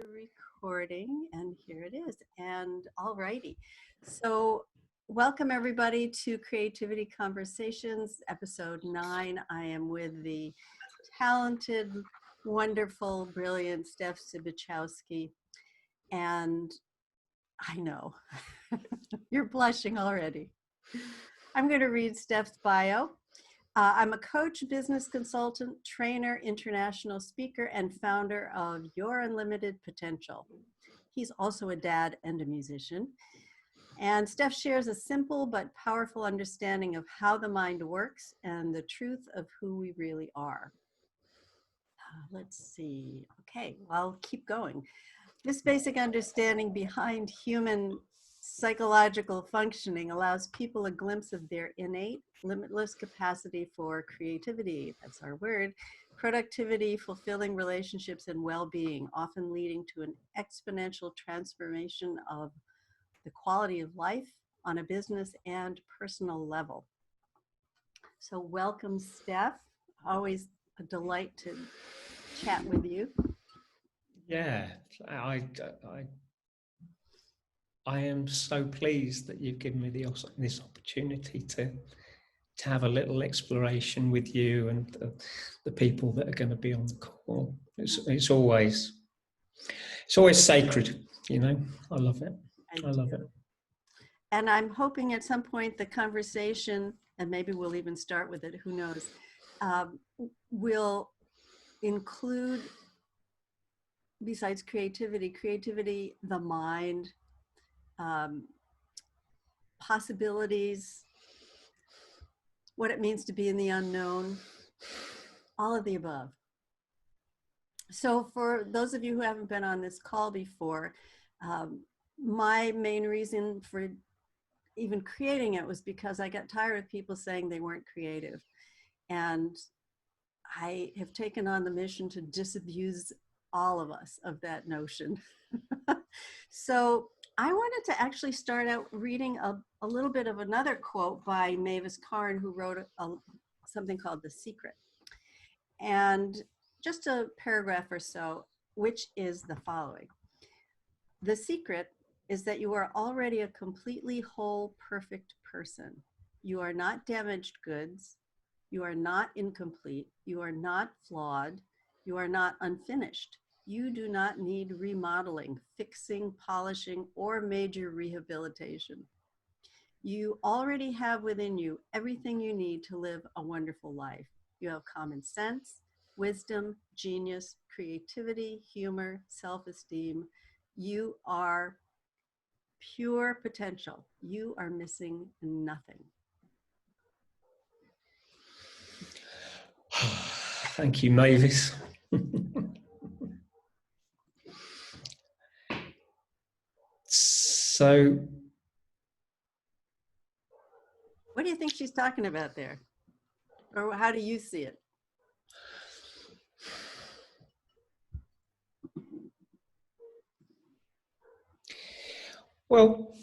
the recording, and here it is. And alrighty, so welcome everybody to Creativity Conversations, episode 9. I am with the talented, wonderful, brilliant Stef Cybichowski, and I know you're blushing already. I'm going to read Stef's bio. I'm a coach, business consultant, trainer, international speaker, and founder of Your Unlimited Potential. He's also a dad and a musician. And Stef shares a simple but powerful understanding of how the mind works and the truth of who we really are. Let's see. Okay, I'll keep going. This basic understanding behind human psychological functioning allows people a glimpse of their innate, limitless capacity for creativity, that's our word, productivity, fulfilling relationships, and well-being, often leading to an exponential transformation of the quality of life on a business and personal level. So welcome, Stef. Always a delight to chat with you. Yeah, I am so pleased that you've given me this opportunity to have a little exploration with you and the people that are going to be on the call. It's always sacred, you know. I love it. I love it. And I'm hoping at some point the conversation, and maybe we'll even start with it, who knows, will include, besides creativity, the mind, possibilities, what it means to be in the unknown, all of the above. So for those of you who haven't been on this call before, my main reason for even creating it was because I got tired of people saying they weren't creative. And I have taken on the mission to disabuse all of us of that notion. So I wanted to actually start out reading a little bit of another quote by Mavis Karn, who wrote something called The Secret. And just a paragraph or so, which is the following. The secret is that you are already a completely whole, perfect person. You are not damaged goods. You are not incomplete. You are not flawed. You are not unfinished. You do not need remodeling, fixing, polishing, or major rehabilitation. You already have within you everything you need to live a wonderful life. You have common sense, wisdom, genius, creativity, humor, self-esteem. You are pure potential. You are missing nothing. Thank you, Mavis. So, what do you think she's talking about there? Or how do you see it? Well,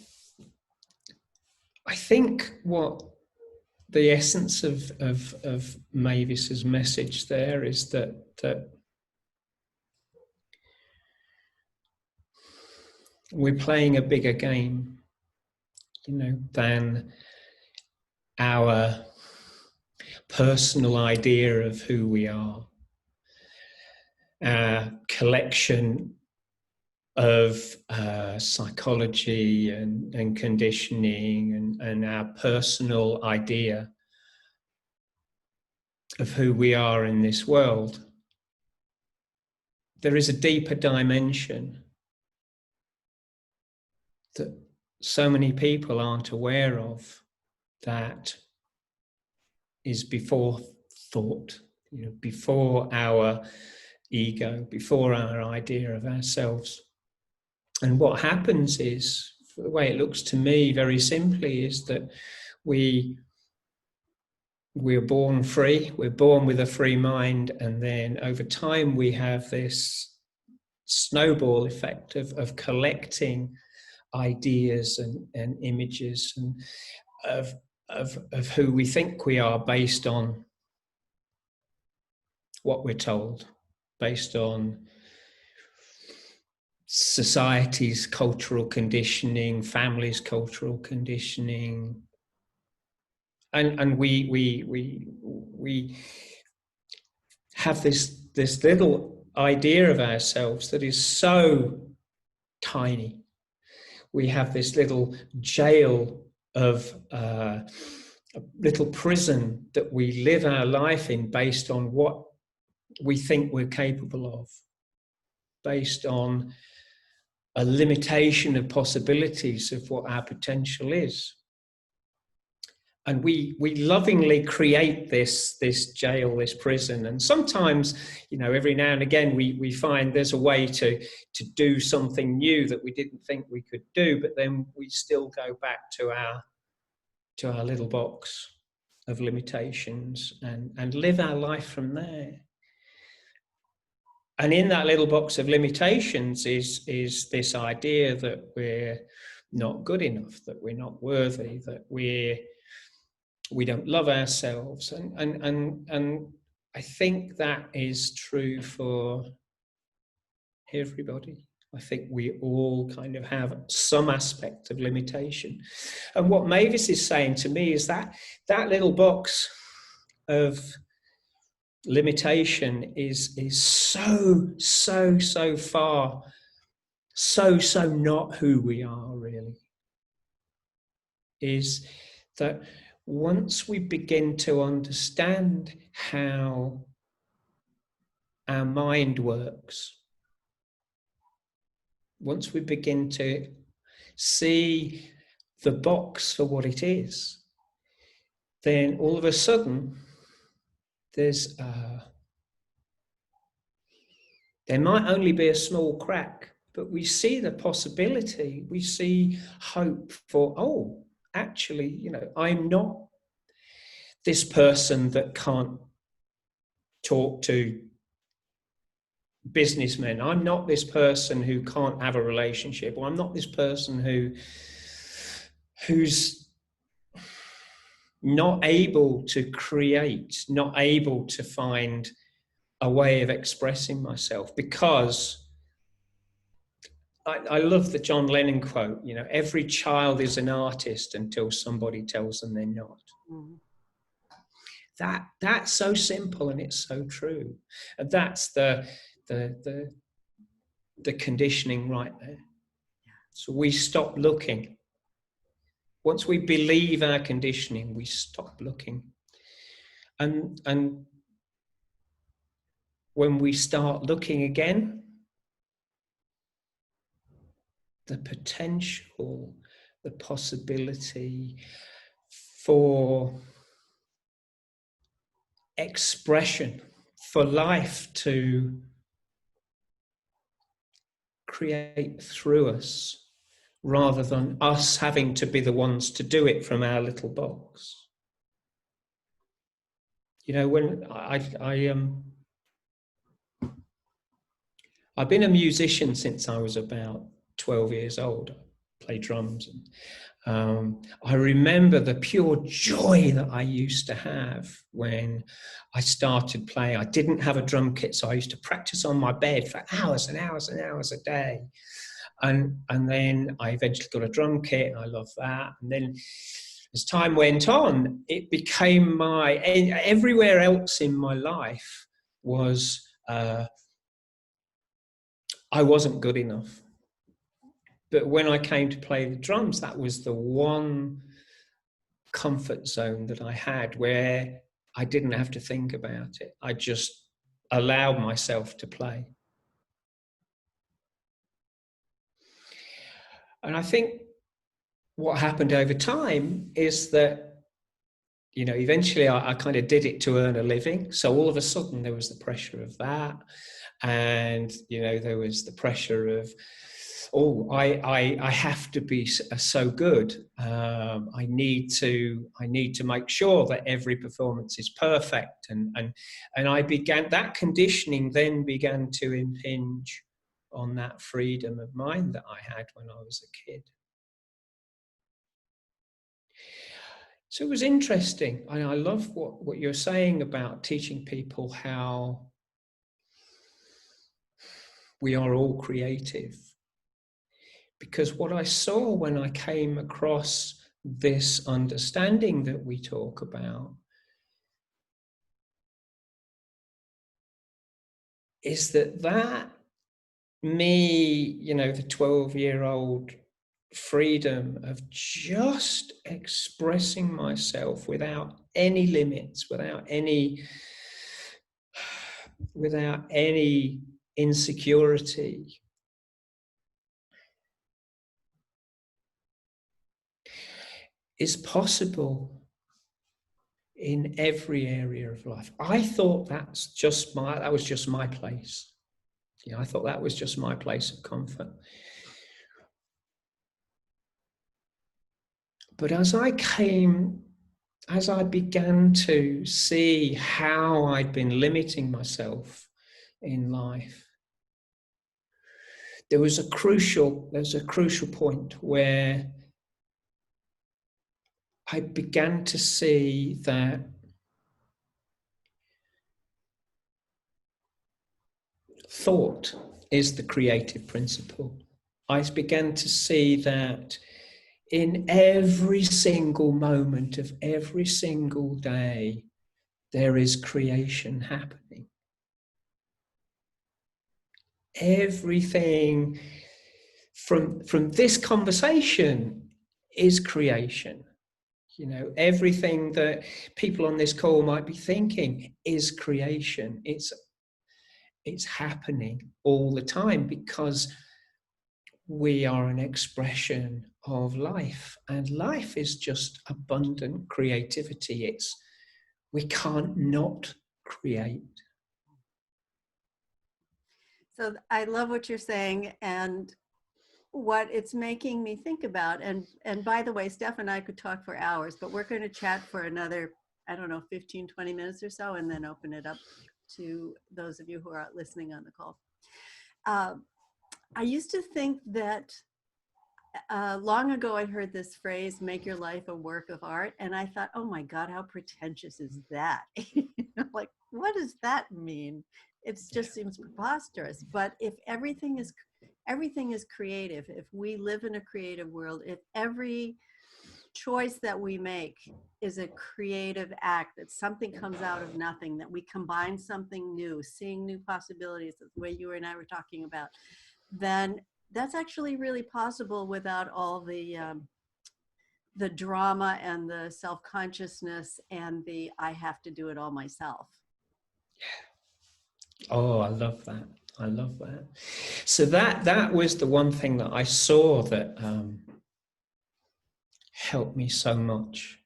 I think what the essence of Mavis's message there is that we're playing a bigger game, you know, than our personal idea of who we are, our collection of psychology and conditioning and our personal idea of who we are in this world. There is a deeper dimension that so many people aren't aware of, that is before thought, you know, before our ego, before our idea of ourselves. And what happens is, the way it looks to me very simply, is that we're born free, we're born with a free mind, and then over time we have this snowball effect of collecting ideas and images and of who we think we are based on what we're told, based on society's cultural conditioning, families' cultural conditioning, and we have this little idea of ourselves that is so tiny. We have this little jail of a little prison that we live our life in based on what we think we're capable of, based on a limitation of possibilities of what our potential is. And we lovingly create this jail, this prison. And sometimes, every now and again, we find there's a way to do something new that we didn't think we could do, but then we still go back to our little box of limitations and live our life from there. And in that little box of limitations is this idea that we're not good enough, that we're not worthy, that we don't love ourselves. And I think that is true for everybody. I think we all kind of have some aspect of limitation. And what Mavis is saying to me is that little box of limitation is so far, so not who we are really. Is that once we begin to understand how our mind works, once we begin to see the box for what it is, then all of a sudden there might only be a small crack, but we see the possibility, we see hope for, actually, I'm not this person that can't talk to businessmen. I'm not this person who can't have a relationship, or I'm not this person who's not able to create, not able to find a way of expressing myself. Because I love the John Lennon quote, every child is an artist until somebody tells them they're not. Mm. That's so simple and it's so true. And that's the conditioning right there. So we stop looking. Once we believe our conditioning, we stop looking. And when we start looking again, the potential, the possibility for expression, for life to create through us, rather than us having to be the ones to do it from our little box. When I've been a musician since I was about 12 years old. I play drums. And I remember the pure joy that I used to have when I started playing. I didn't have a drum kit, so I used to practice on my bed for hours and hours and hours a day. And then I eventually got a drum kit, and I loved that. And then as time went on, it became everywhere else in my life was, I wasn't good enough. But when I came to play the drums, that was the one comfort zone that I had where I didn't have to think about it. I just allowed myself to play. And I think what happened over time is that, eventually I kind of did it to earn a living. So all of a sudden there was the pressure of that. And, there was the pressure of, I have to be so good. I need to make sure that every performance is perfect. And I began, that conditioning then began to impinge on that freedom of mind that I had when I was a kid. So it was interesting. And I love what you're saying about teaching people how we are all creative. Because what I saw when I came across this understanding that we talk about is that me, the 12-year-old freedom of just expressing myself without any limits, without any insecurity, is possible in every area of life. I thought that was just my place. I thought that was just my place of comfort. But as I began to see how I'd been limiting myself in life, there was a crucial point where I began to see that thought is the creative principle. I began to see that in every single moment of every single day, there is creation happening. Everything from this conversation is creation. Everything that people on this call might be thinking is creation. It's happening all the time because we are an expression of life, and life is just abundant creativity. We can't not create. So I love what you're saying, and what it's making me think about, and by the way, Stef and I could talk for hours, but we're going to chat for another, 15, 20 minutes or so, and then open it up to those of you who are listening on the call. I used to think that long ago I heard this phrase, make your life a work of art, and I thought, oh my God, how pretentious is that? Like, what does that mean? It just seems preposterous. But if everything is creative, if we live in a creative world, if every choice that we make is a creative act, that something comes out of nothing, that we combine something new, seeing new possibilities, the way you and I were talking about, then that's actually really possible without all the drama and the self-consciousness and the I have to do it all myself. Oh, I love that. I love that. So that was the one thing that I saw that helped me so much.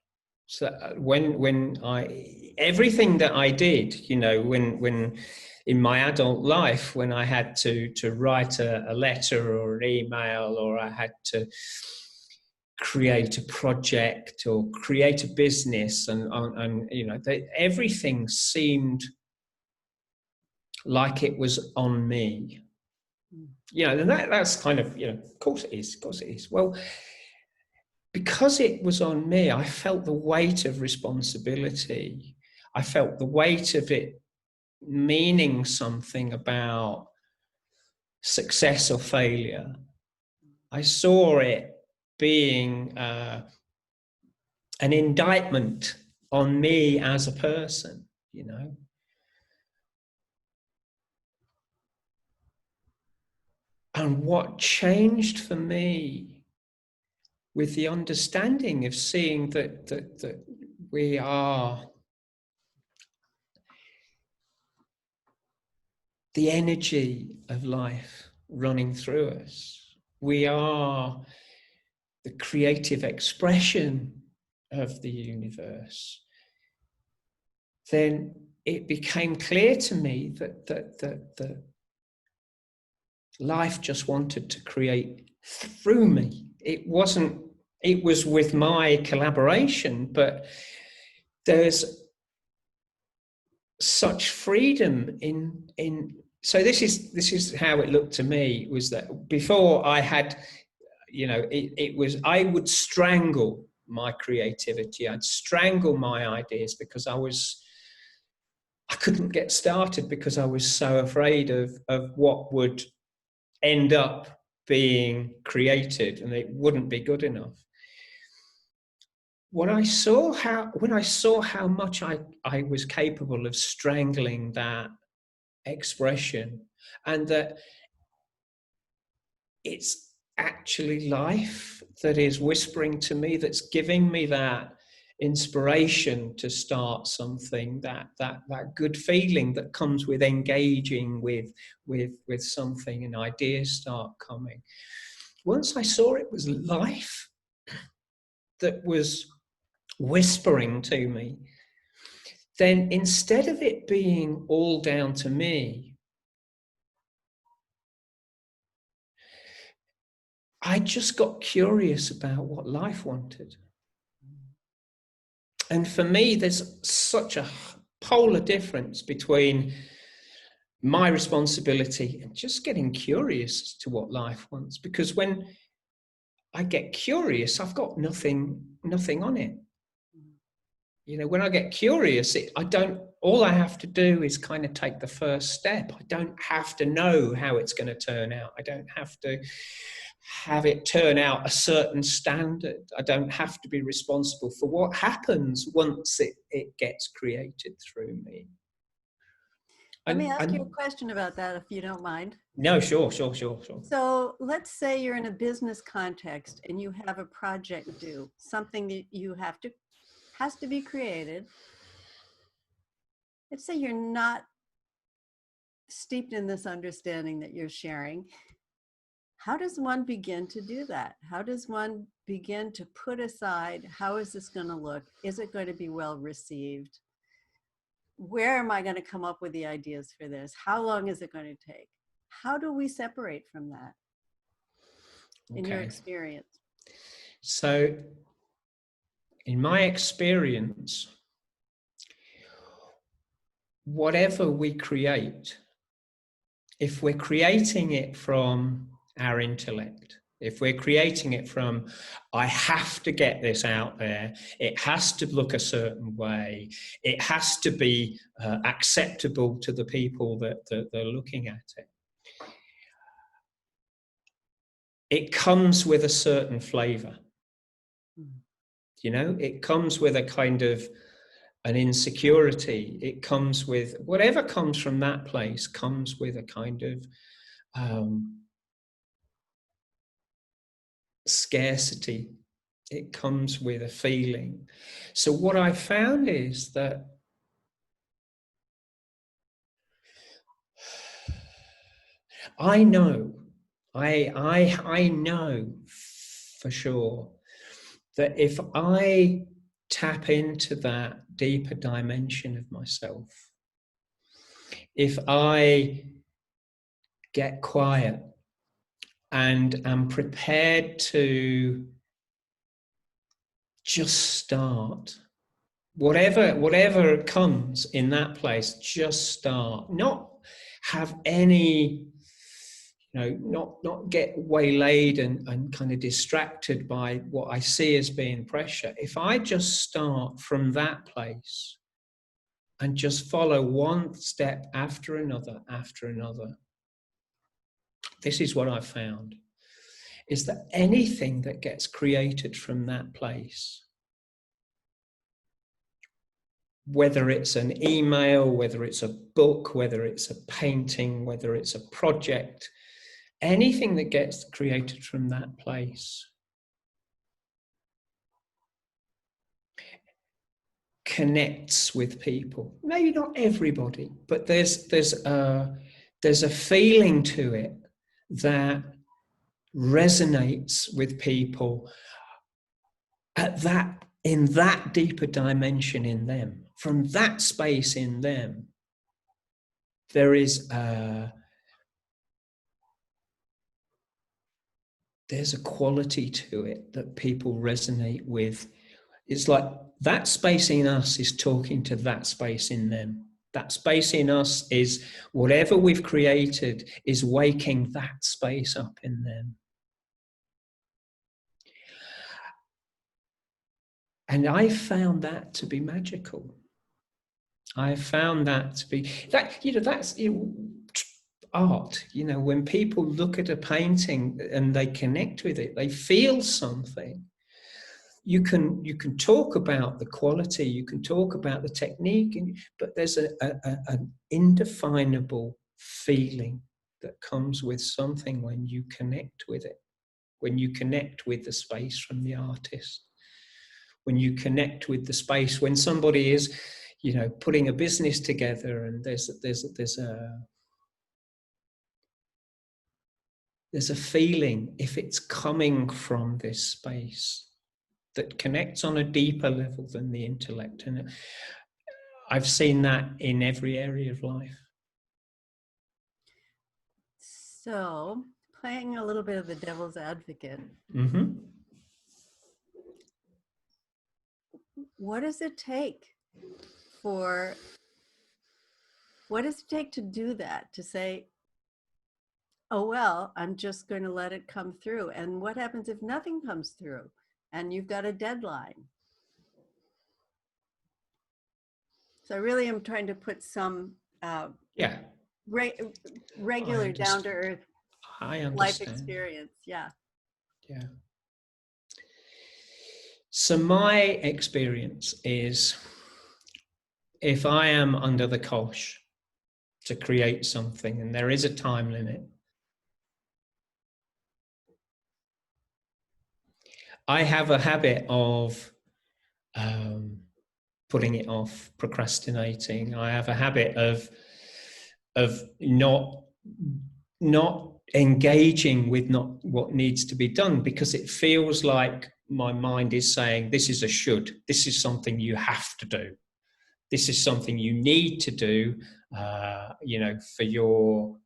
So when everything that I did, when in my adult life, when I had to write a letter or an email, or I had to create a project or create a business, and everything seemed like it was on me. And that's kind of, of course it is. Well, because it was on me, I felt the weight of responsibility. I felt the weight of it meaning something about success or failure. I saw it being an indictment on me as a person, And what changed for me with the understanding of seeing that we are the energy of life running through us. We are the creative expression of the universe. Then it became clear to me that life just wanted to create through me. It was with my collaboration, but there's such freedom in so this is how it looked to me, was that before I had, it was, I would strangle my creativity, I'd strangle my ideas because I couldn't get started because I was so afraid of what would end up being created and it wouldn't be good enough. When I saw how much I was capable of strangling that expression, and that it's actually life that is whispering to me, that's giving me that inspiration to start something, that good feeling that comes with engaging with something, and ideas start coming. Once I saw it was life that was whispering to me, then instead of it being all down to me, I just got curious about what life wanted. And for me, there's such a polar difference between my responsibility and just getting curious to what life wants. Because when I get curious, I've got nothing on it. You know, when I get curious, all I have to do is kind of take the first step. I don't have to know how it's going to turn out. I don't have to have it turn out a certain standard. I don't have to be responsible for what happens once it gets created through me. Let me ask you a question about that, if you don't mind. No, sure. So let's say you're in a business context and you have a project due, something that you has to be created. Let's say you're not steeped in this understanding that you're sharing. How does one begin to do that? How does one begin to put aside, how is this going to look? Is it going to be well received? Where am I going to come up with the ideas for this? How long is it going to take? How do we separate from that in your experience? So, in my experience, whatever we create, if we're creating it from our intellect, if we're creating it from, I have to get this out there, it has to look a certain way, it has to be acceptable to the people that are looking at it, it comes with a certain flavor. You know, it comes with a kind of an insecurity. It comes with, whatever comes from that place comes with a kind of scarcity. It comes with a feeling. So what I found is that I know for sure that if I tap into that deeper dimension of myself, if I get quiet and am prepared to just start, whatever comes in that place, just start, not have any, not get waylaid and kind of distracted by what I see as being pressure. If I just start from that place and just follow one step after another, this is what I've found, is that anything that gets created from that place, whether it's an email, whether it's a book, whether it's a painting, whether it's a project, anything that gets created from that place connects with people. Maybe not everybody, but there's a feeling to it that resonates with people in that deeper dimension in them. From that space in them, there's a quality to it that people resonate with. It's like that space in us is talking to that space in them. That space in us is whatever we've created is waking that space up in them. And I found that to be magical. I found that to be art. You know, when people look at a painting and they connect with it, they feel something. You can talk about the quality, you can talk about the technique, but there's an indefinable feeling that comes with something when you connect with it, when you connect with the space from the artist, when you connect with the space, when somebody is, you know, putting a business together, and there's a feeling, if it's coming from this space, that connects on a deeper level than the intellect. And I've seen that in every area of life. So, playing a little bit of the devil's advocate, what does it take to do that? To say, oh, well, I'm just going to let it come through. And what happens if nothing comes through and you've got a deadline? So I really am trying to put some regular down to earth life experience. Yeah. So my experience is, if I am under the cosh to create something and there is a time limit, I have a habit of putting it off, procrastinating. I have a habit of not engaging with what needs to be done, because it feels like my mind is saying, this is a should, this is something you have to do, this is something you need to do, you know, for your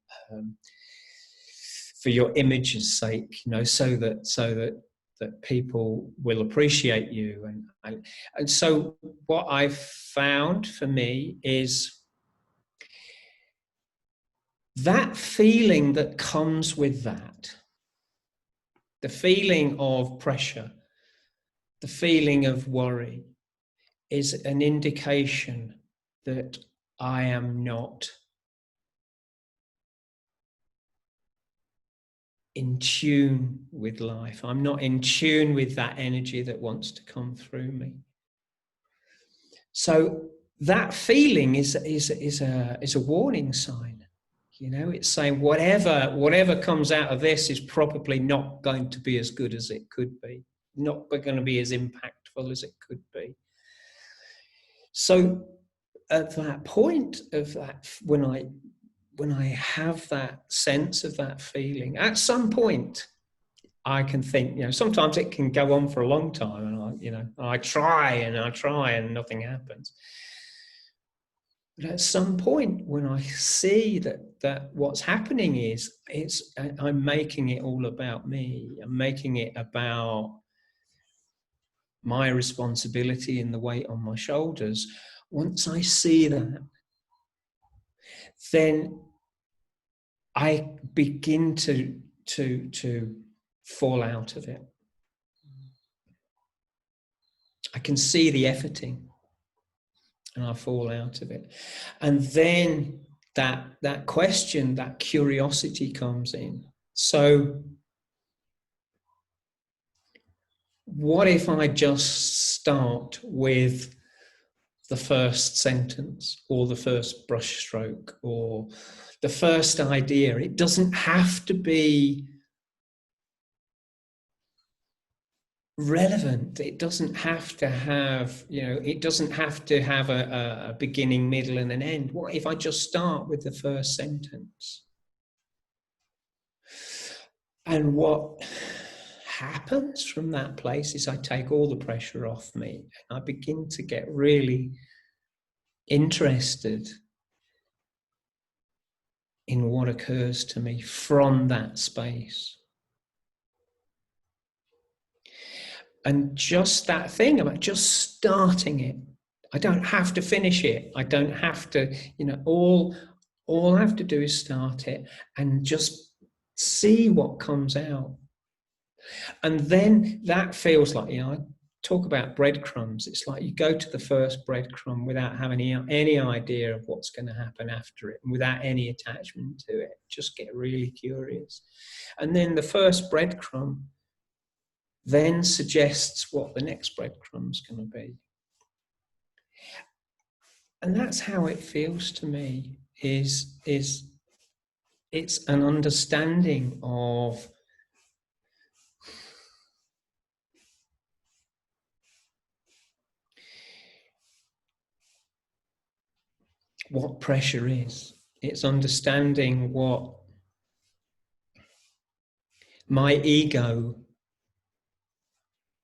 image's sake, you know, so that people will appreciate you. And so what I've found for me is that feeling that comes with that, the feeling of pressure, the feeling of worry, is an indication that I am not in tune with life. I'm not in tune with that energy that wants to come through me. So that feeling is a warning sign. You know, it's saying whatever comes out of this is probably not going to be as good as it could be, not going to be as impactful as it could be. So at that point of that, when I have that sense of that feeling, at some point I can think, you know, sometimes it can go on for a long time, and I try and nothing happens. But at some point, when I see that what's happening is I'm making it all about me. I'm making it about my responsibility and the weight on my shoulders. Once I see that, then I begin to fall out of it. I can see the efforting, and I fall out of it. And then that question, that curiosity comes in. So what if I just start with the first sentence, or the first brushstroke, or the first idea? It doesn't have to be relevant. It doesn't have to have, it doesn't have to have a beginning, middle, and an end. What if I just start with the first sentence? And what happens from that place is I take all the pressure off me, and I begin to get really interested in what occurs to me from that space. And just that thing about just starting it. I don't have to finish it. I don't have to, all I have to do is start it and just see what comes out. And then that feels like, I talk about breadcrumbs. It's like you go to the first breadcrumb without having any idea of what's going to happen after it, and without any attachment to it. Just get really curious. And then the first breadcrumb then suggests what the next breadcrumb's going to be. And that's how it feels to me, is it's an understanding of what pressure is. It's understanding what my ego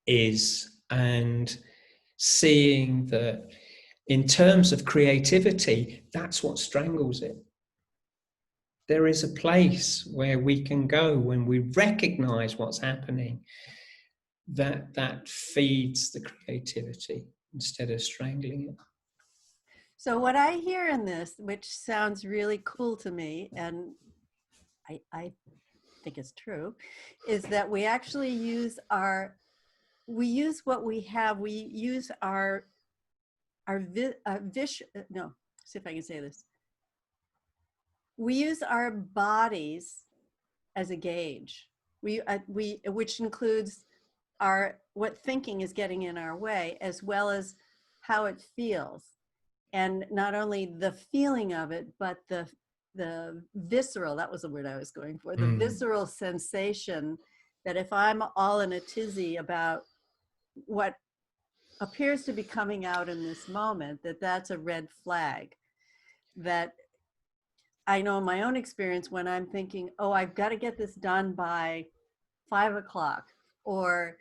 is, and seeing that in terms of creativity, that's what strangles it. There is a place where we can go when we recognize what's happening, that feeds the creativity instead of strangling it. So what I hear in this, which sounds really cool to me, and I think it's true, is that we actually use what we have. We use see if I can say this. We use our bodies as a gauge. Which includes what thinking is getting in our way, as well as how it feels. And not only the feeling of it, but the visceral, that was the word I was going for, the visceral sensation that if I'm all in a tizzy about what appears to be coming out in this moment, that's a red flag. That I know in my own experience, when I'm thinking, oh, I've got to get this done by 5 o'clock, or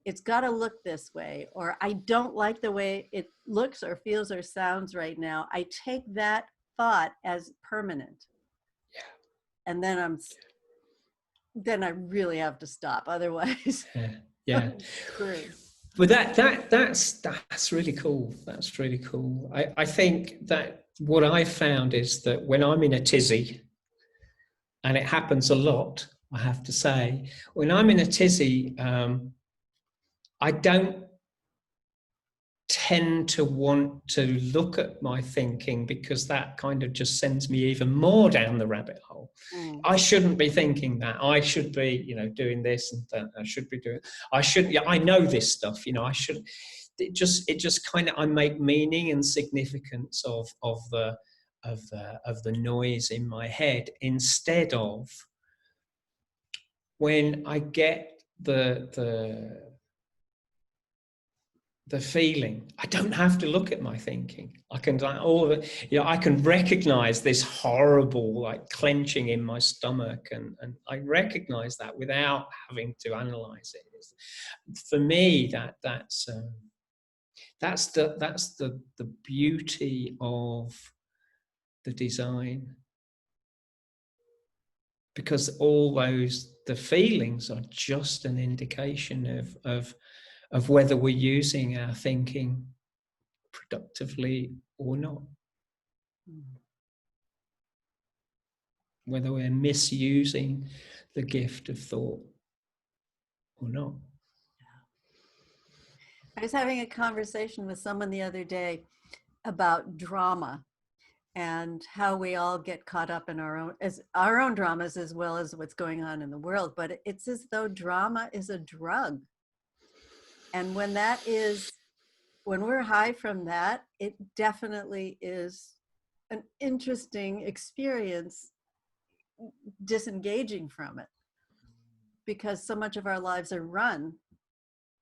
it's got to look this way, or I don't like the way it looks or feels or sounds right now, I take that thought as permanent. Yeah. And then I really have to stop. Otherwise, yeah. But that's really cool. That's really cool. I think that what I found is that when I'm in a tizzy, and it happens a lot, I have to say, when I'm in a tizzy, I don't tend to want to look at my thinking, because that kind of just sends me even more down the rabbit hole. I shouldn't be thinking that. I should be, doing this and that. I should be doing. I know this stuff. I should. It just kind of, I make meaning and significance of the noise in my head, instead of when I get the feeling, I don't have to look at my thinking. I can I can recognize this horrible clenching in my stomach, and I recognize that without having to analyze it. For me, that's the beauty of the design, because the feelings are just an indication of whether we're using our thinking productively or not. Whether we're misusing the gift of thought or not. I was having a conversation with someone the other day about drama and how we all get caught up in our own dramas, as well as what's going on in the world. But it's as though drama is a drug. And when we're high from that, it definitely is an interesting experience disengaging from it, because so much of our lives are run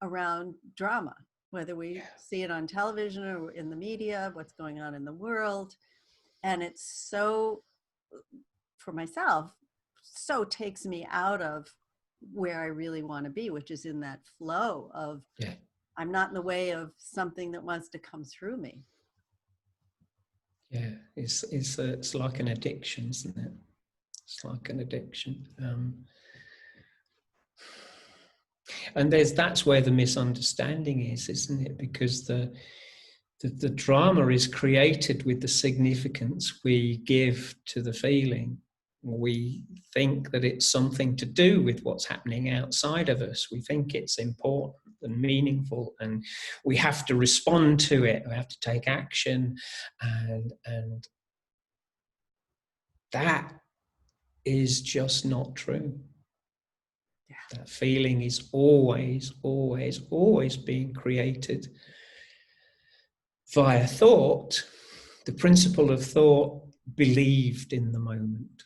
around drama, whether we see it on television or in the media, what's going on in the world. And it's so, for myself, so takes me out of where I really want to be, which is in that flow of, I'm not in the way of something that wants to come through me. Yeah, it's like an addiction, isn't it? It's like an addiction. And that's where the misunderstanding is, isn't it? Because the drama is created with the significance we give to the feeling. We think that it's something to do with what's happening outside of us. We think it's important. and meaningful, and we have to respond to it, we have to take action, and that is just not true. Yeah. That feeling is always, always, always being created via thought, the principle of thought believed in the moment.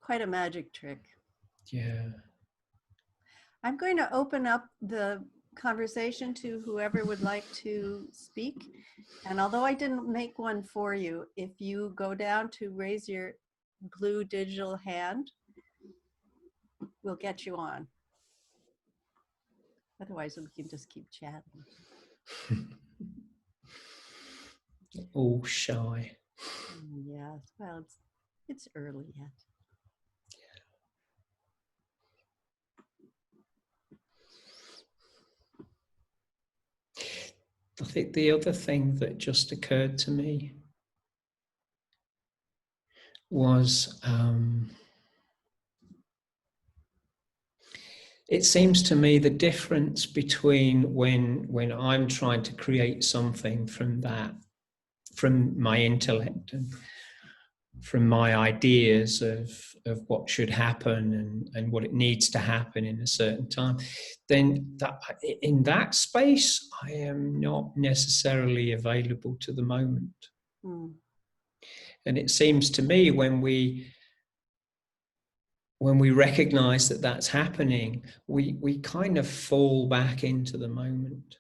Quite a magic trick. Yeah. I'm going to open up the conversation to whoever would like to speak. And although I didn't make one for you, if you go down to raise your blue digital hand, we'll get you on. Otherwise, we can just keep chatting. All shy. Yes, well, it's early yet. I think the other thing that just occurred to me was it seems to me the difference between when I'm trying to create something from my intellect and from my ideas of what should happen and what it needs to happen in a certain time, then in that space, I am not necessarily available to the moment. Mm. And it seems to me when we recognize that that's happening, we kind of fall back into the moment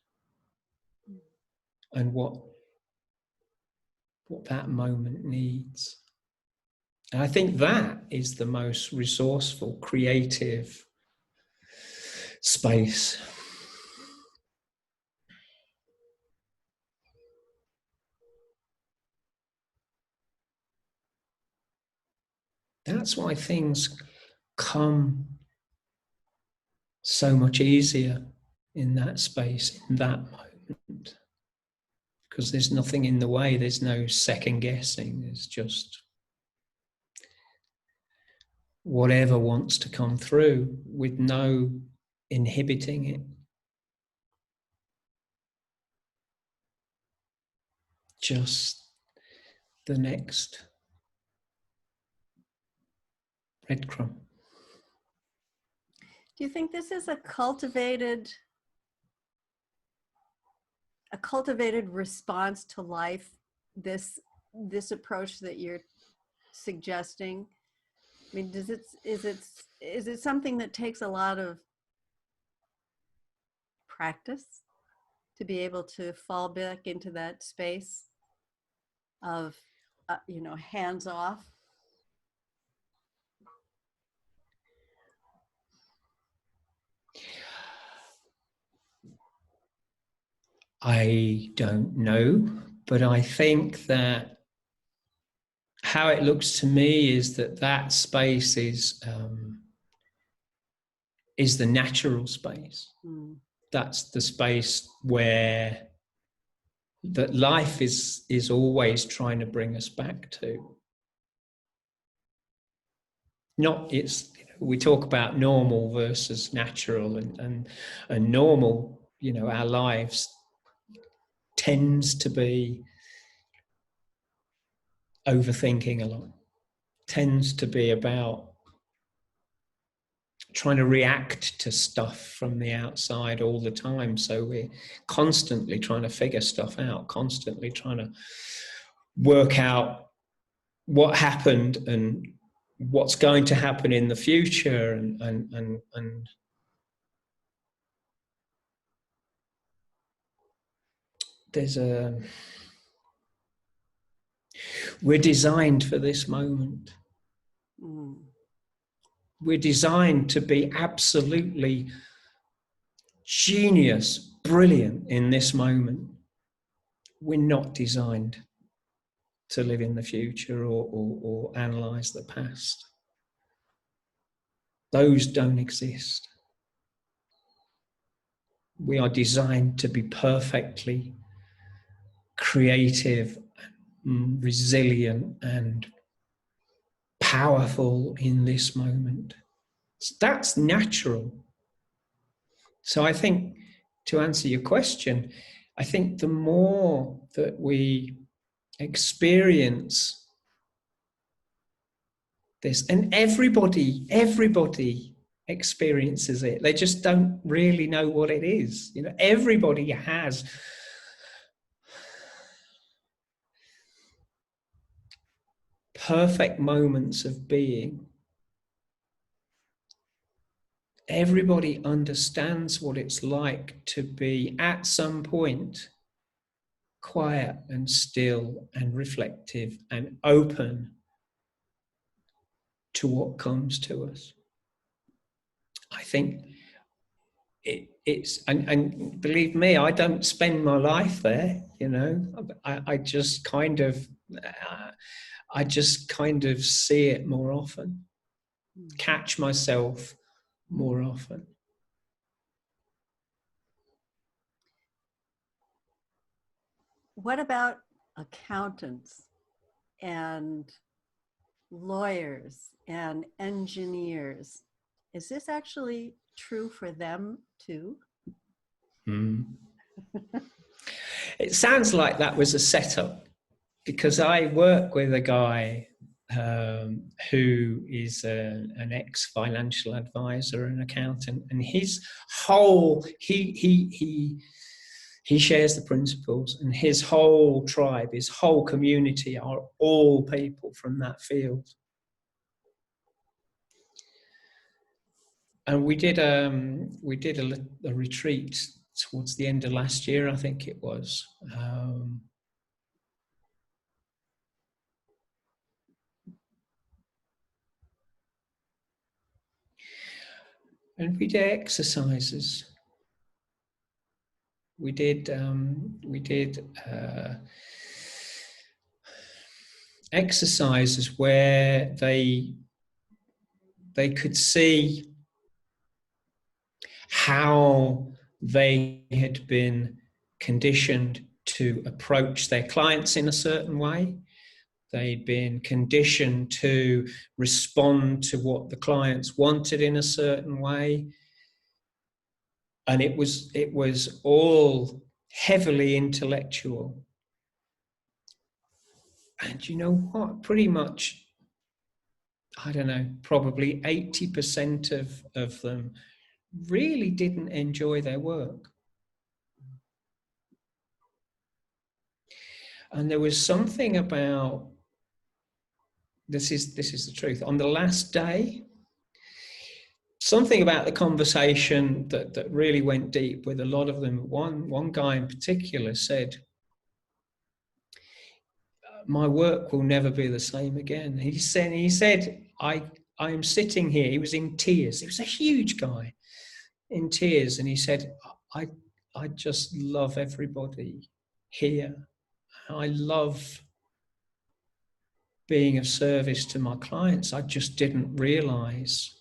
and what that moment needs. And I think that is the most resourceful, creative space. That's why things come so much easier in that space, in that moment. Because there's nothing in the way, there's no second guessing, there's just whatever wants to come through with no inhibiting it. Just the next breadcrumb. Do you think this is a cultivated response to life, this approach that you're suggesting? I mean, is it something that takes a lot of practice to be able to fall back into that space of hands off? I don't know, but I think that how it looks to me is that space is the natural space. Mm. That's the space where that life is always trying to bring us back to. We talk about normal versus natural, and normal, our lives tends to be overthinking a lot, tends to be about trying to react to stuff from the outside all the time. So we're constantly trying to figure stuff out, constantly trying to work out what happened and what's going to happen in the future, and we're designed for this moment. Mm. We're designed to be absolutely genius, brilliant in this moment. We're not designed to live in the future or analyze the past. Those don't exist. We are designed to be perfectly creative, resilient, and powerful in this moment. That's natural. So I think, to answer your question, I think the more that we experience this, and everybody experiences it, they just don't really know what it is. You know, everybody has perfect moments of being. Everybody understands what it's like to be at some point quiet and still and reflective and open to what comes to us. I think it's and believe me, I don't spend my life there. You know, I just kind of see it more often, catch myself more often. What about accountants and lawyers and engineers? Is this actually true for them too? It sounds like that was a setup, because I work with a guy who is an ex-financial advisor, an accountant, and his whole he shares the principles, and his whole tribe, his whole community are all people from that field. And we did a retreat towards the end of last year, I think it was. And we did exercises. We did exercises where they could see how they had been conditioned to approach their clients in a certain way. They'd been conditioned to respond to what the clients wanted in a certain way. And it was all heavily intellectual. And you know what? Pretty much, I don't know, probably 80% of them really didn't enjoy their work. And there was something about, this is the truth, on the last day, something about the conversation that really went deep with a lot of them. One guy in particular said, my work will never be the same again. He said, I'm sitting here. He was in tears. He was a huge guy, in tears. And he said, I just love everybody here. I love being of service to my clients. I just didn't realize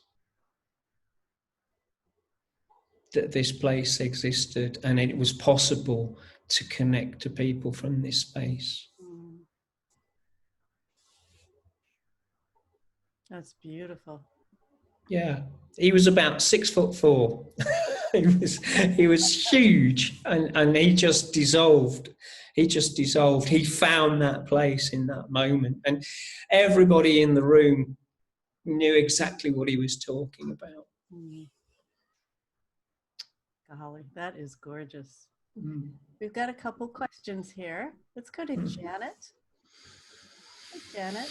that this place existed and it was possible to connect to people from this space. That's beautiful. Yeah, he was about 6'4". he was huge, and he just dissolved. He found that place in that moment, and everybody in the room knew exactly what he was talking about. Golly, that is gorgeous. We've got a couple questions here. Let's go to Janet. Hi, Janet.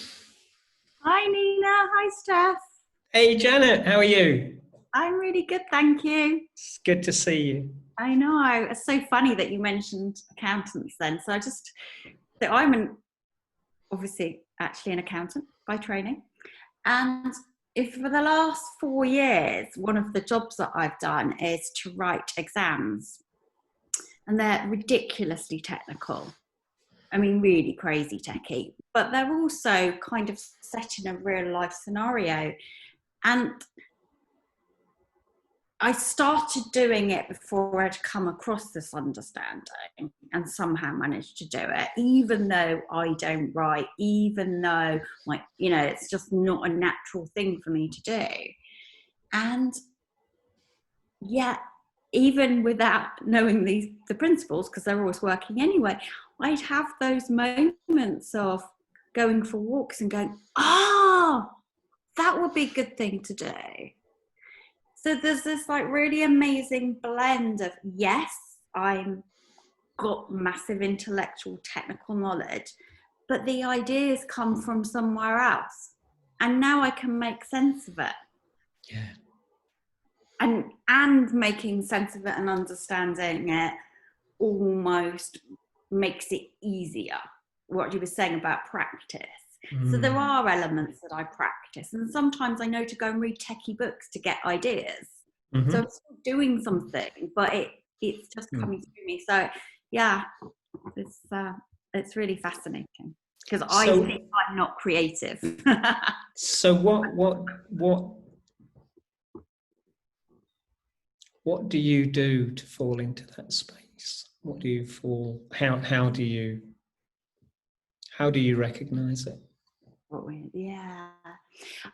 Hi, Nina. Hi, Stef. Hey, Janet, how are you? I'm really good, thank you. It's good to see you. I know. It's so funny that you mentioned accountants then. So I'm obviously actually an accountant by training. And if for the last 4 years, one of the jobs that I've done is to write exams. And they're ridiculously technical. I mean, really crazy techie. But they're also kind of set in a real life scenario. And I started doing it before I'd come across this understanding, and somehow managed to do it, even though I don't write, even though, it's just not a natural thing for me to do. And yeah, even without knowing the principles, because they're always working anyway, I'd have those moments of going for walks and going, that would be a good thing to do. So there's this like really amazing blend of, yes, I'm got massive intellectual technical knowledge, but the ideas come from somewhere else. And now I can make sense of it. Yeah. And making sense of it and understanding it almost makes it easier. What you were saying about practice. So there are elements that I practice, and sometimes I know to go and read techie books to get ideas. So I'm still doing something, but it's just coming through me. So yeah, it's really fascinating because I think I'm not creative. So what do you do to fall into that space? What do you fall? How do you recognize it? Yeah,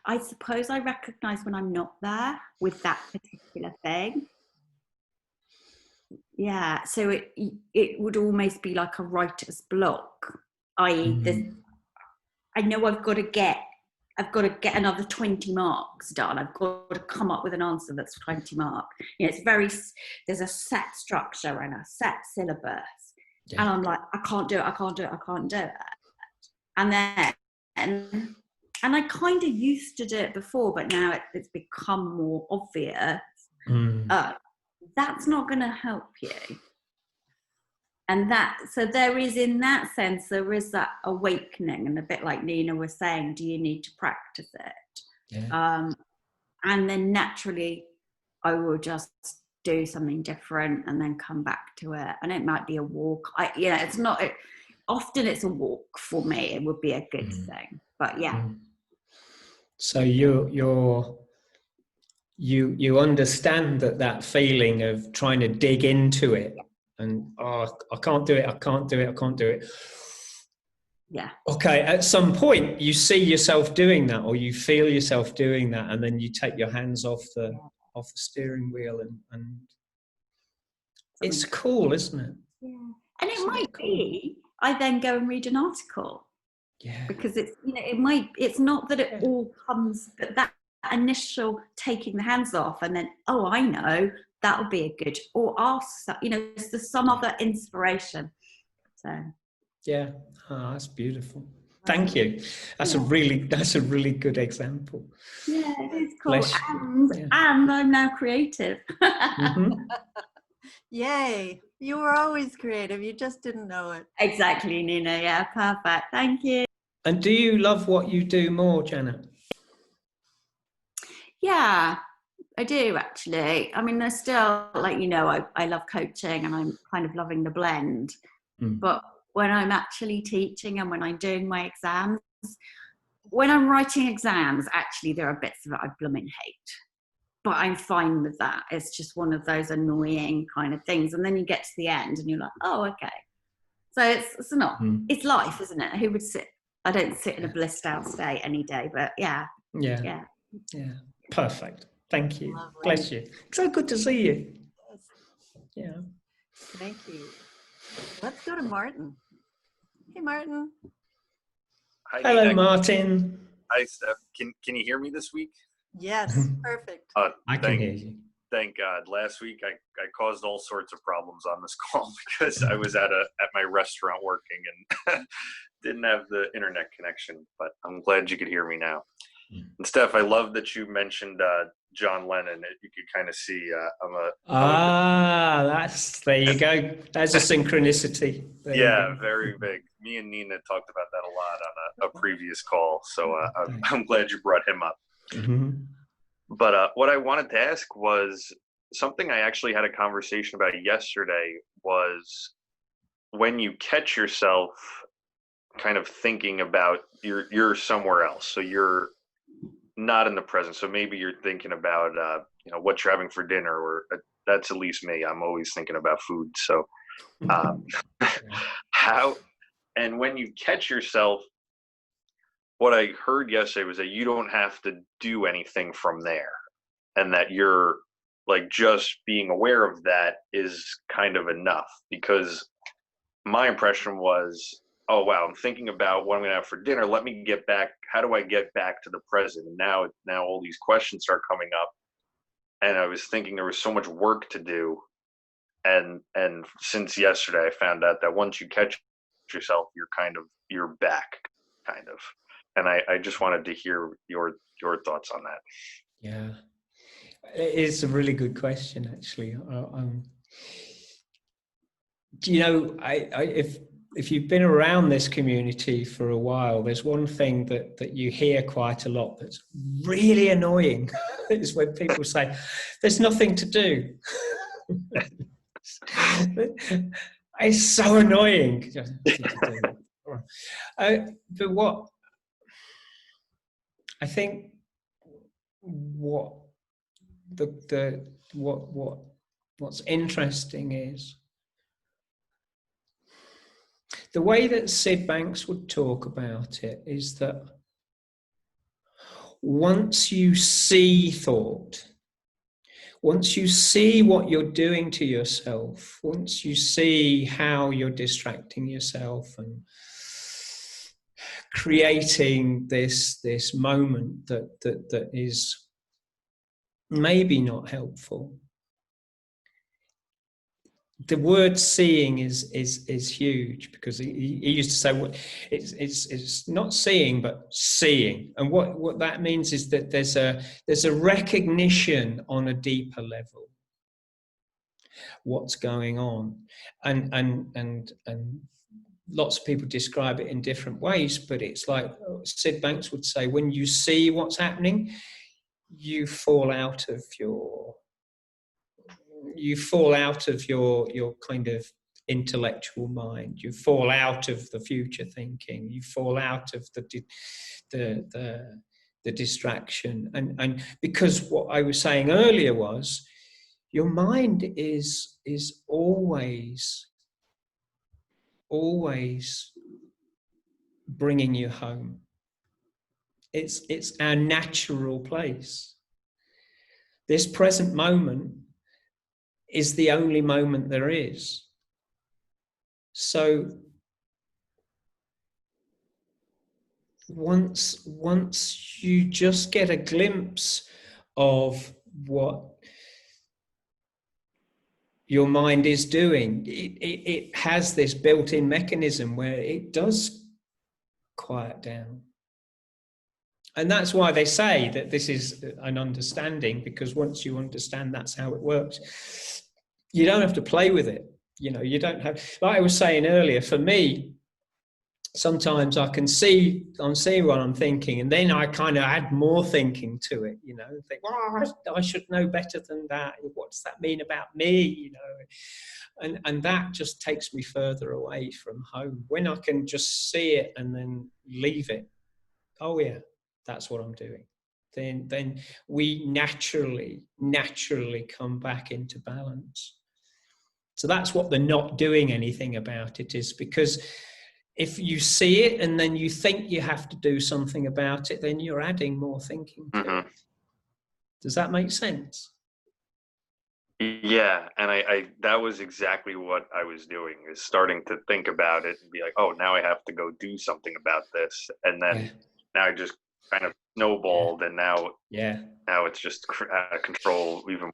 I suppose I recognize when I'm not there with that particular thing. Yeah, so it would almost be like a writer's block. I know I've got to get another 20 marks done. I've got to come up with an answer that's 20 marks. You know, there's a set structure and a set syllabus. Yeah. And I'm like, I can't do it. And I kind of used to do it before, but now it's become more obvious. That's not going to help you. And so there is, in that sense, there is that awakening, and a bit like Nina was saying, do you need to practice it? Yeah. And then naturally, I will just do something different and then come back to it. And it might be a walk. It's not. Often it's a walk for me. It would be a good thing. But yeah. So you understand that feeling of trying to dig into it. And I can't do it. Yeah. Okay, at some point you see yourself doing that, or you feel yourself doing that, and then you take your hands off the steering wheel, and it's cool, isn't it? Yeah. And it might be I then go and read an article. Yeah. Because it's not that it all comes, but that initial taking the hands off and then, I know that would be a good, or ask, there's some other inspiration. So yeah, that's beautiful. Thank you. That's a really good example. Yeah, it is cool. And I'm now creative. Yay, you were always creative, you just didn't know it. Exactly, Nina. Yeah, perfect. Thank you. And do you love what you do more, Janet? Yeah, I do actually. I mean, there's still, I love coaching and I'm kind of loving the blend. But when I'm actually teaching and when I'm doing my exams, when I'm writing exams, actually there are bits of it I blooming hate. But I'm fine with that. It's just one of those annoying kind of things. And then you get to the end and you're like, okay. So it's not, it's life, isn't it? Who would sit? I don't sit in a blissed out state any day, but yeah. Perfect. Thank you. Lovely. Bless you. So good to see you. Yes. Yeah. Thank you. Let's go to Martin. Hey, Martin. Hi, hello, Nina. Martin. Hi, Steph. Can you hear me this week? Yes, perfect. I can hear you. Thank God. Last week I caused all sorts of problems on this call because I was at my restaurant working and didn't have the internet connection, but I'm glad you could hear me now. And Steph, I love that you mentioned John Lennon. You could kind of see there you go. That's a synchronicity. Very big. Me and Nina talked about that a lot on a previous call, so I'm glad you brought him up. But what I wanted to ask was something I actually had a conversation about yesterday, was when you catch yourself kind of thinking about you're somewhere else. So you're not in the present. So maybe you're thinking about, what you're having for dinner, or that's at least me. I'm always thinking about food. So and when you catch yourself, what I heard yesterday was that you don't have to do anything from there. and that you're like just being aware of that is kind of enough. Because my impression was, oh wow, I'm thinking about what I'm gonna have for dinner. Let me get back. How do I get back to the present? And now all these questions start coming up, and I was thinking there was so much work to do. And since yesterday, I found out that once you catch yourself, you're back, kind of. And I just wanted to hear your thoughts on that. Yeah, it's a really good question, actually. You know, if you've been around this community for a while, there's one thing that you hear quite a lot that's really annoying. Is when people say, "There's nothing to do." It's so annoying. But what I think, what's interesting is the way that Sid Banks would talk about it is that once you see thought, once you see what you're doing to yourself, once you see how you're distracting yourself and creating this moment that is maybe not helpful. The word seeing is huge, because he used to say, well, it's not seeing but seeing, and what that means is that there's a recognition on a deeper level what's going on, and lots of people describe it in different ways, but it's like Sid Banks would say, when you see what's happening, you fall out of your kind of intellectual mind. You fall out of the future thinking. You fall out of the distraction. And because what I was saying earlier was, your mind is always bringing you home. It's our natural place. This present moment is the only moment there is. So once you just get a glimpse of what your mind is doing, it has this built-in mechanism where it does quiet down. And that's why they say that this is an understanding, because once you understand that's how it works, you don't have to play with it. You know, you don't have, like I was saying earlier, for me, sometimes I can see what I'm thinking, and then I kind of add more thinking to it, you know, think, well, I should know better than that. What does that mean about me? You know, and that just takes me further away from home. When I can just see it and then leave it, oh yeah, that's what I'm doing. Then we naturally come back into balance. So that's what the not doing anything about it is, because if you see it and then you think you have to do something about it, then you're adding more thinking to it. Does that make sense? Yeah, and I that was exactly what I was doing, is starting to think about it and be like, oh, now I have to go do something about this, and then now I just kind of snowballed, and now it's just out of control even.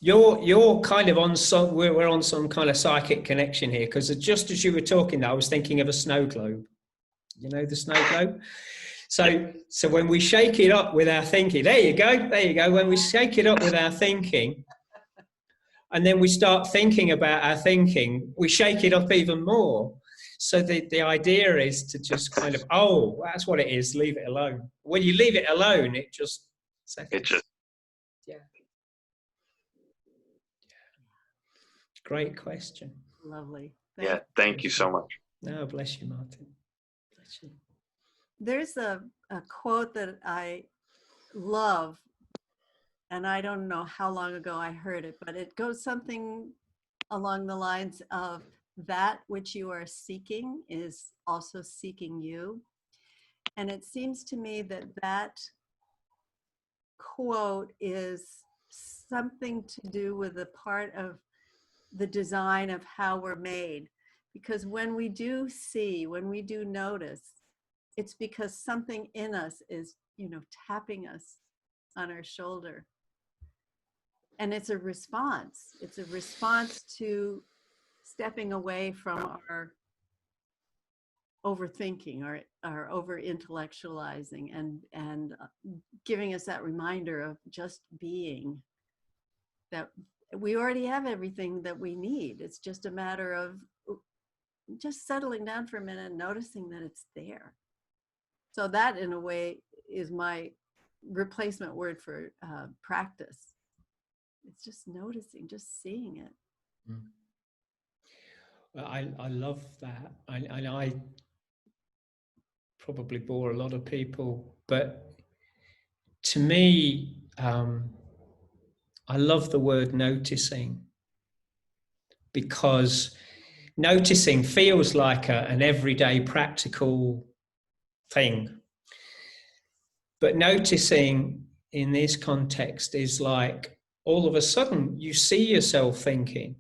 You're kind of on some, we're on some kind of psychic connection here, because just as you were talking, I was thinking of a snow globe. You know the snow globe? So when we shake it up with our thinking, there you go. When we shake it up with our thinking, and then we start thinking about our thinking, we shake it up even more. So the idea is to just kind of, oh, that's what it is, leave it alone. When you leave it alone, it just settles. Yeah. Great question. Lovely. Thank you so much. No, bless you, Martin. Bless you. There's a quote that I love, and I don't know how long ago I heard it, but it goes something along the lines of, that which you are seeking is also seeking you. And it seems to me that quote is something to do with a part of the design of how we're made. Because when we do see, when we do notice, it's because something in us is, tapping us on our shoulder. And it's a response. It's a response to stepping away from our overthinking or over intellectualizing and giving us that reminder of just being, that we already have everything that we need. It's just a matter of just settling down for a minute and noticing that it's there. So that, in a way, is my replacement word for practice. It's just noticing, just seeing it. Well, I love that. I probably bore a lot of people, but to me, I love the word noticing, because noticing feels like an everyday practical thing. But noticing in this context is like all of a sudden you see yourself thinking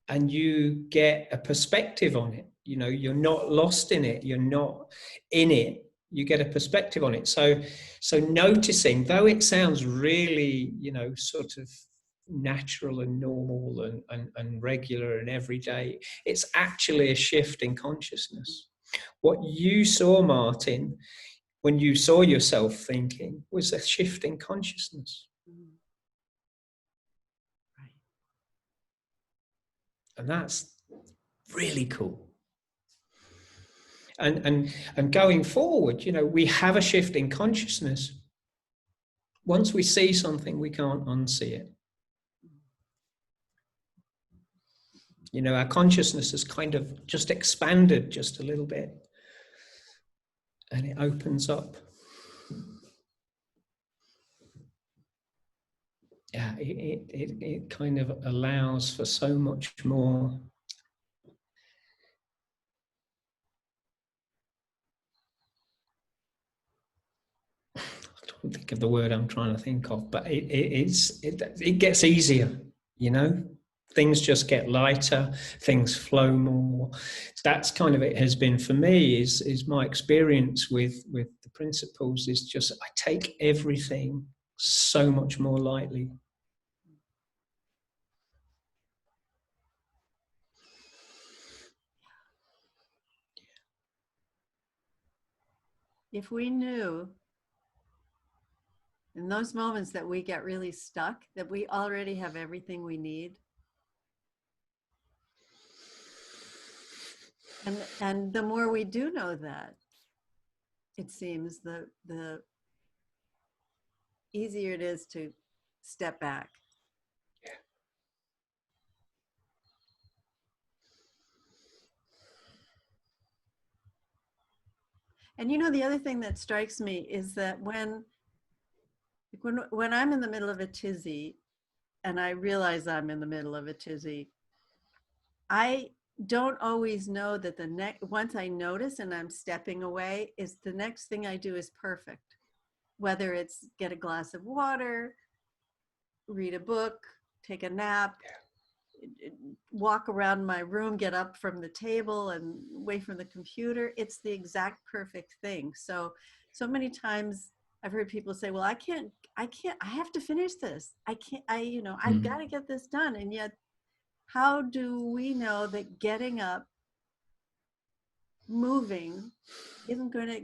and you get a perspective on it. You're not lost in it. You're not in it. You get a perspective on it. So noticing, though it sounds really, sort of natural and normal and regular and everyday, it's actually a shift in consciousness. What you saw, Martin, when you saw yourself thinking, was a shift in consciousness. Right. And that's really cool. And going forward, we have a shift in consciousness. Once we see something, we can't unsee it. Our consciousness has kind of just expanded just a little bit. And it opens up. Yeah, it kind of allows for so much more. I don't think of the word I'm trying to think of, but it gets easier, Things just get lighter, things flow more. That's kind of it has been for me, is my experience with the principles is just I take everything so much more lightly. If we knew in those moments that we get really stuck, that we already have everything we need, and the more we do know that, it seems the easier it is to step back. Yeah. And the other thing that strikes me is that when I'm in the middle of a tizzy, and I realize I'm in the middle of a tizzy, I don't always know that once I notice and I'm stepping away, is the next thing I do is perfect. Whether it's get a glass of water, read a book, take a nap, walk around my room, get up from the table and away from the computer, it's the exact perfect thing. So many times I've heard people say, well, I have to finish this. I've got to get this done. And yet, how do we know that getting up, moving, isn't going to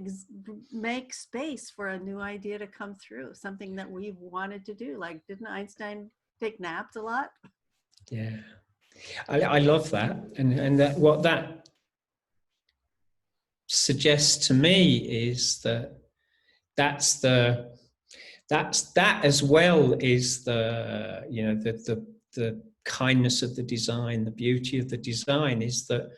make space for a new idea to come through, something that we've wanted to do? Like, didn't Einstein take naps a lot? Yeah, I love that, and that what that suggests to me is that as well is the kindness of the design, the beauty of the design is that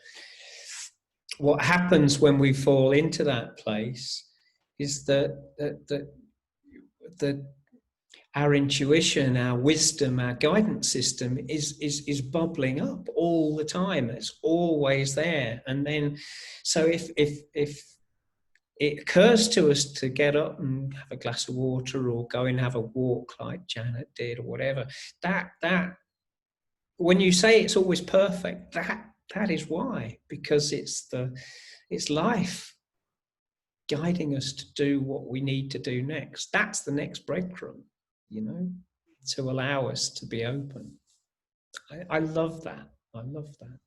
what happens when we fall into that place is that our intuition, our wisdom, our guidance system is bubbling up all the time. It's always there. And then, so if it occurs to us to get up and have a glass of water or go and have a walk like Janet did or whatever. That when you say it's always perfect, that is why, because it's life guiding us to do what we need to do next. That's the next breadcrumb, you know, to allow us to be open. I love that. I love that.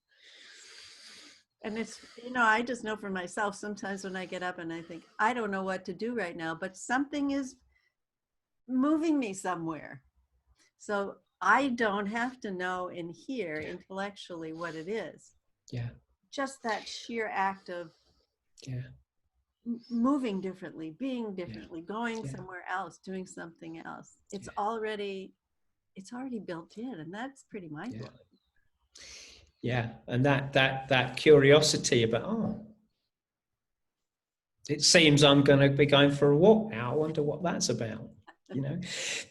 And it's, you know, I just know for myself, sometimes when I get up and I think, I don't know what to do right now, but something is moving me somewhere. So I don't have to know in here intellectually what it is. Yeah. Just that sheer act of moving differently, being differently, going somewhere else, doing something else. It's already built in, and that's pretty mind-blowing. Yeah, and that curiosity about, it seems I'm going to be going for a walk now. I wonder what that's about. You know,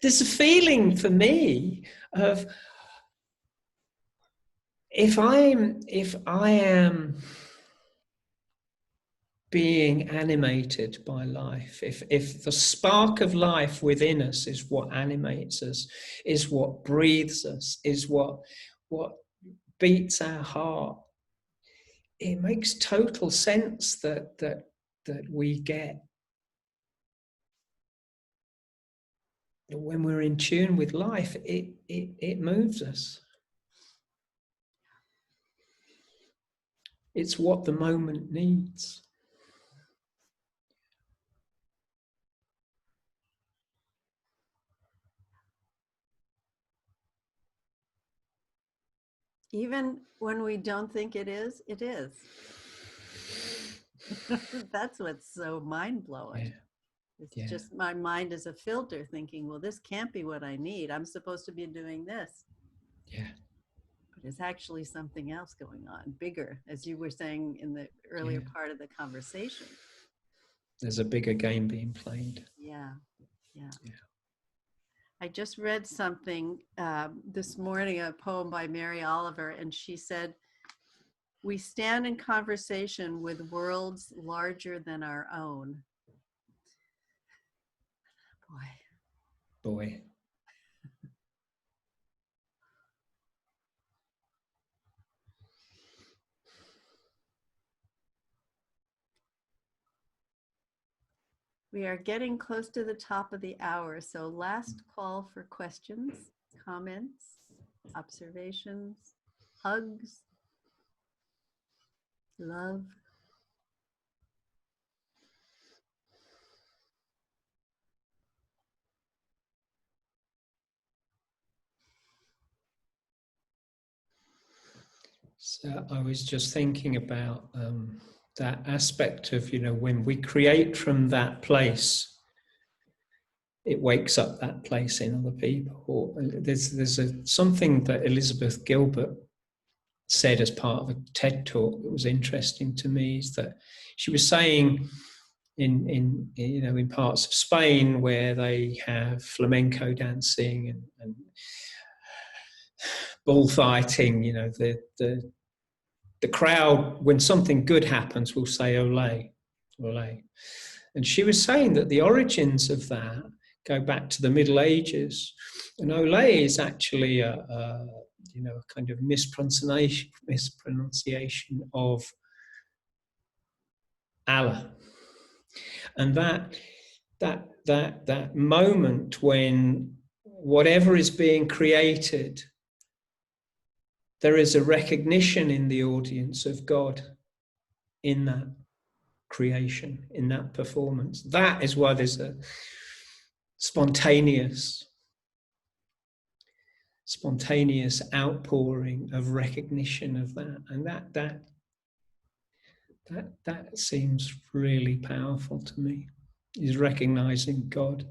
there's a feeling for me of if I am being animated by life, if the spark of life within us is what animates us, is what breathes us, is what beats our heart, it makes total sense that we get, when we're in tune with life, it moves us. It's what the moment needs. Even when we don't think it is, it is. That's what's so mind-blowing. It's just my mind is a filter thinking, well, this can't be what I need. I'm supposed to be doing this. Yeah. But it's actually something else going on, bigger, as you were saying in the earlier part of the conversation. There's a bigger game being played. Yeah. I just read something this morning, a poem by Mary Oliver, and she said, "We stand in conversation with worlds larger than our own." Boy. We are getting close to the top of the hour, so last call for questions, comments, observations, hugs, love. So I was just thinking about that aspect of, when we create from that place, it wakes up that place in other people. There's something that Elizabeth Gilbert said as part of a TED talk that was interesting to me, is that she was saying in parts of Spain where they have flamenco dancing and bullfighting, the crowd, when something good happens, will say "Ole, ole." And she was saying that the origins of that go back to the Middle Ages, and "Ole" is actually a kind of mispronunciation of Allah, and that moment when whatever is being created, there is a recognition in the audience of God in that creation, in that performance. That is why there's a spontaneous outpouring of recognition of that. And that seems really powerful to me, is recognizing God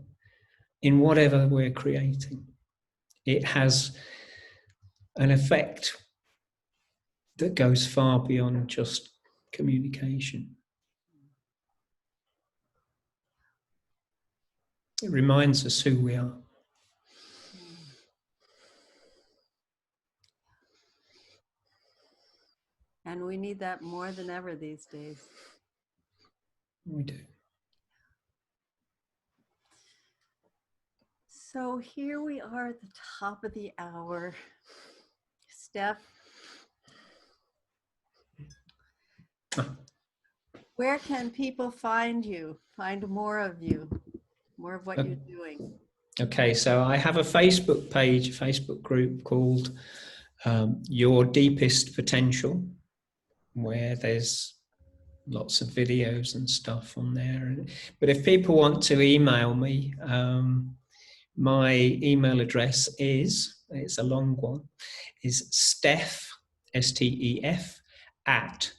in whatever we're creating. It has an effect that goes far beyond just communication. It reminds us who we are. And we need that more than ever these days. We do. So here we are at the top of the hour. Stef, where can people find you, find more of you, more of what you're doing? Okay, so I have a Facebook page, a Facebook group called Your Deepest Potential, where there's lots of videos and stuff on there. But if people want to email me, my email address is, it's a long one, is Stef, S-T-E-F, at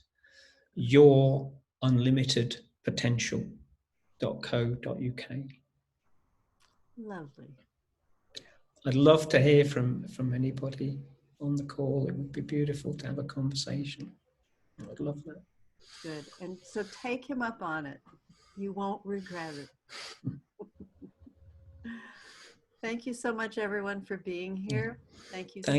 yourunlimitedpotential.co.uk. Lovely. I'd love to hear from anybody on the call. It would be beautiful to have a conversation. I'd love that. Good. And so take him up on it. You won't regret it. Thank you so much, everyone, for being here. Thank you. Thank